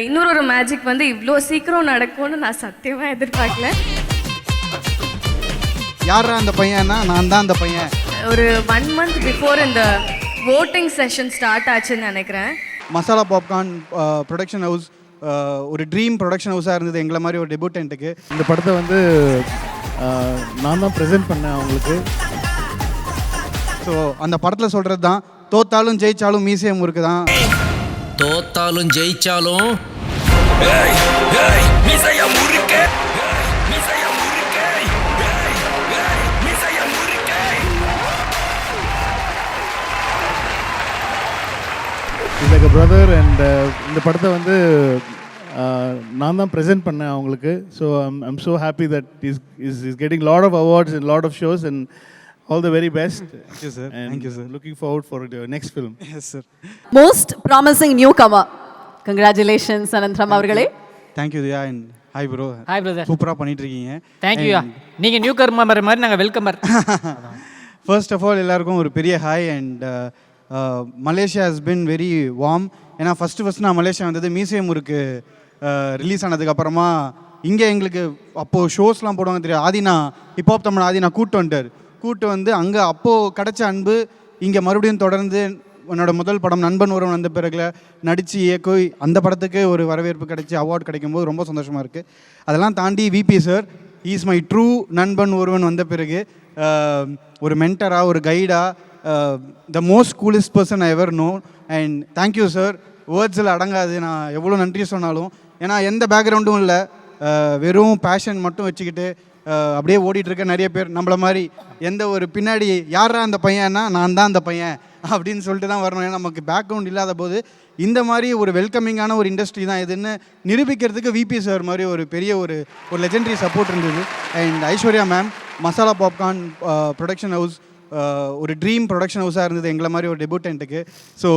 இன்னொரு மேஜிக் வந்து இவ்வளோ சீக்கிரம் நடக்கும்னு நான் சத்தியமாக எதிர்பார்க்கல. யாரா அந்த பையன்னா நான் தான் அந்த பையன். ஒரு 1 month பிஃபோர் இந்த voting செஷன் ஸ்டார்ட் ஆச்சுன்னு நினைக்கிறேன். மசாலா பாப்கார்ன் ப்ரொடக்ஷன் ஹவுஸ் ஒரு ட்ரீம் ப்ரொடக்ஷன் ஹவுஸாக இருந்தது எங்களை மாதிரி ஒரு டெபியூட்டன்ட்டுக்கு. இந்த படத்தை வந்து நான் தான் ப்ரெசென்ட் பண்ணேன் அவங்களுக்கு. ஸோ அந்த படத்தில் சொல்கிறது தான், தோத்தாலும் ஜெயிச்சாலும் மியூசியம் முறுக்கு தான். தோத்தாலும் ஜெயிச்சாலும் is like a brother. And இந்த படத்தை வந்து நான் தான் ப்ரெசென்ட் பண்ணேன் அவங்களுக்கு. So I'm so happy that is getting lot of awards and lot of shows and all the very best. Thank you sir. And Thank you sir. Looking forward for the next film. Yes sir. Most promising newcomer. Congratulations Anantharam அவர்களே. Thank you Diya and hi bro. Hi brother. சூப்பராக பண்ணிட்டு இருக்கீங்க. Thank you. நீங்கள் new கர்மர் மாதிரி நாங்கள் வெல்கமர். First of all எல்லாருக்கும் ஒரு பெரிய hi. And Malaysia has been very warm. ஏன்னா ஃபஸ்ட்டு நான் மலேசியா வந்தது மியூசியம் முறுக்கு ரிலீஸ் ஆனதுக்கப்புறமா இங்கே எங்களுக்கு அப்போது ஷோஸ்லாம் போடுவாங்க தெரியும். ஆதினா ஹிப்ஹாப் தமிழ் ஆதினா கூட்டு வந்து அங்கே அப்போது கிடச்ச அன்பு இங்கே மறுபடியும் தொடர்ந்து என்னோட முதல் படம் நண்பன் ஒருவன் வந்த பிறகு நடித்து இயக்கி அந்த படத்துக்கு ஒரு வரவேற்பு கிடைச்சி அவார்டு கிடைக்கும்போது ரொம்ப சந்தோஷமாக இருக்குது. அதெல்லாம் தாண்டி VB sir is my true நண்பன் ஒருவன் வந்த பிறகு ஒரு மென்டராக ஒரு கைடாக the most coolest person I ever know. And thank you sir. வேர்ட்ஸில் அடங்காது நான் எவ்வளோ நன்றி சொன்னாலும். ஏன்னா எந்த பேக்ரவுண்டும் இல்லை, வெறும் பேஷன் மட்டும் வச்சுக்கிட்டு அப்படியே ஓடிட்டுருக்க நிறைய பேர் நம்மள மாதிரி எந்த ஒரு பின்னாடி யாரா அந்த பையன்னா நான் தான் அந்த பையன் அப்படின்னு சொல்லிட்டு தான் வரணும். ஏன்னா நமக்கு பேக்ரவுண்ட் இல்லாத போது இந்த மாதிரி ஒரு வெல்கமிங்கான ஒரு இண்டஸ்ட்ரி தான் இதுன்னு நிரூபிக்கிறதுக்கு விபி சார் மாதிரி ஒரு பெரிய ஒரு லெஜெண்டரி சப்போர்ட் இருந்தது. And Aishwarya ma'am masala popcorn production house ஒரு ட்ரீம் ப்ரொடக்ஷன் ஹவுஸாக இருந்தது எங்களை மாதிரி ஒரு டெபியூட்டன்ட்டுக்கு. ஸோ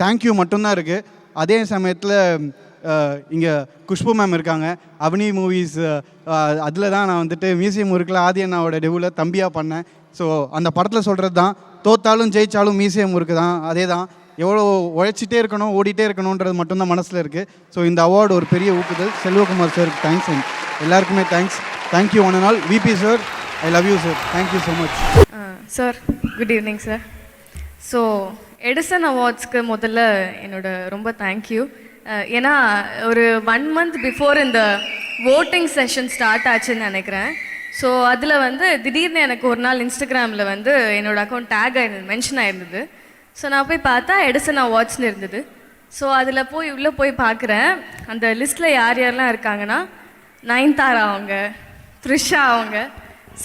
தேங்க்யூ மட்டும்தான் இருக்குது. அதே சமயத்தில் இங்கே குஷ்பு மேம் இருக்காங்க, அவனி மூவிஸ், அதில் தான் நான் வந்துட்டு மியூசியம் முறுக்கில் ஆதி அண்ணாவோட டெபியூவில் தம்பியாக பண்ணேன். ஸோ அந்த படத்தில் சொல்கிறது தான், தோத்தாலும் ஜெயிச்சாலும் மியூசியம் முறுக்கு தான். அதே தான், எவ்வளோ உழைச்சிட்டே இருக்கணும் ஓடிட்டே இருக்கணுன்றது மட்டும்தான் மனசில் இருக்குது. ஸோ இந்த அவார்டு ஒரு பெரிய ஊக்குதல். செல்வகுமார் சாருக்கு தேங்க்ஸ் அண்ட் எல்லாருக்குமே thanks. Thank you one and all. VB sir I love you sir. Thank you so much sir. Good evening sir. So Edison அவார்ட்ஸ்க்கு முதல்ல என்னோட ரொம்ப தேங்க்யூ. ஏன்னா ஒரு 1 month பிஃபோர் இந்த voting செஷன் ஸ்டார்ட் ஆச்சுன்னு நினைக்கிறேன். ஸோ அதில் வந்து திடீர்னு எனக்கு ஒரு நாள் இன்ஸ்டாகிராமில் வந்து என்னோடய அக்கௌண்ட் டேக் ஆயிருந்தது, மென்ஷன் ஆயிருந்தது. ஸோ நான் போய் பார்த்தா எடிசன் அவார்ட்ஸ்னு இருந்தது. ஸோ அதில் உள்ளே போய் பார்க்குறேன். அந்த லிஸ்ட்டில் யாரெல்லாம் இருக்காங்கன்னா நயன்தாரா அவங்க, த்ரிஷா அவங்க,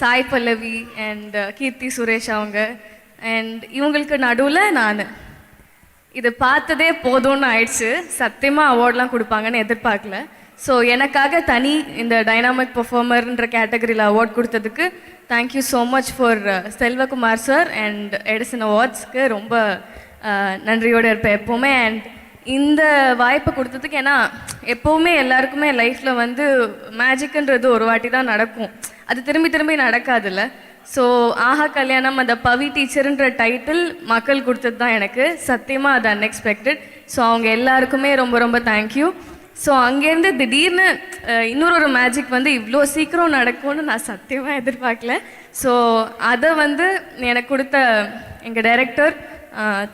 சாய் பல்லவி அண்ட் கீர்த்தி சுரேஷ் அவங்க. அண்ட் இவங்களுக்கு நடுவில் நான் இதை பார்த்ததே போதும்னு ஆயிடுச்சு. சத்தியமாக அவார்ட்லாம் கொடுப்பாங்கன்னு எதிர்பார்க்கல. ஸோ எனக்காக தனி இந்த டைனாமிக் பர்ஃபார்மர்ன்ற கேட்டகரியில் அவார்ட் கொடுத்ததுக்கு thank you so much for Selvakumar sir and Edison அவார்ட்ஸ்க்கு ரொம்ப நன்றியோடு இருப்பேன் எப்போவுமே. அண்ட் இந்த வாய்ப்பை கொடுத்ததுக்கு, ஏன்னா எப்போவுமே எல்லாருக்குமே லைஃப்பில் வந்து மேஜிக்குன்றது ஒரு வாட்டி தான் நடக்கும், அது திரும்பி திரும்பி நடக்காதுல்ல. ஸோ ஆஹா கல்யாணம் அந்த பவி டீச்சருன்ற டைட்டில் மக்கள் கொடுத்தது தான் எனக்கு. சத்தியமாக அது அன்எக்ஸ்பெக்டட். ஸோ அவங்க எல்லாருக்குமே ரொம்ப ரொம்ப தேங்க்யூ. ஸோ அங்கேருந்து திடீர்னு இன்னொரு மேஜிக் வந்து இவ்வளோ சீக்கிரம் நடக்கும்னு நான் சத்தியமாக எதிர்பார்க்கல. ஸோ அதை வந்து எனக்கு கொடுத்த எங்கள் director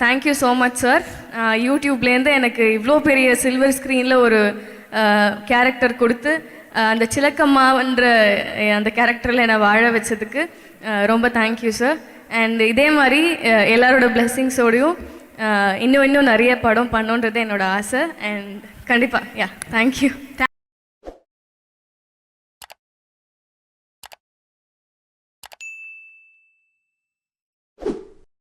thank you so much sir. யூடியூப்லேருந்து எனக்கு இவ்வளோ பெரிய சில்வர் ஸ்க்ரீனில் ஒரு கேரக்டர் கொடுத்து அந்த சிலக்கம்மான்ற அந்த கேரக்டரில் என்னை வாழ வச்சதுக்கு ரொம்ப தேங்க்யூ சார். அண்ட் இதே மாதிரி எல்லாரோட பிளெஸ்ஸிங்ஸோடையும் இன்னும் நிறைய படம் பண்ணணுன்றது என்னோட ஆசை. அண்ட் கண்டிப்பாக தேங்க்யூ.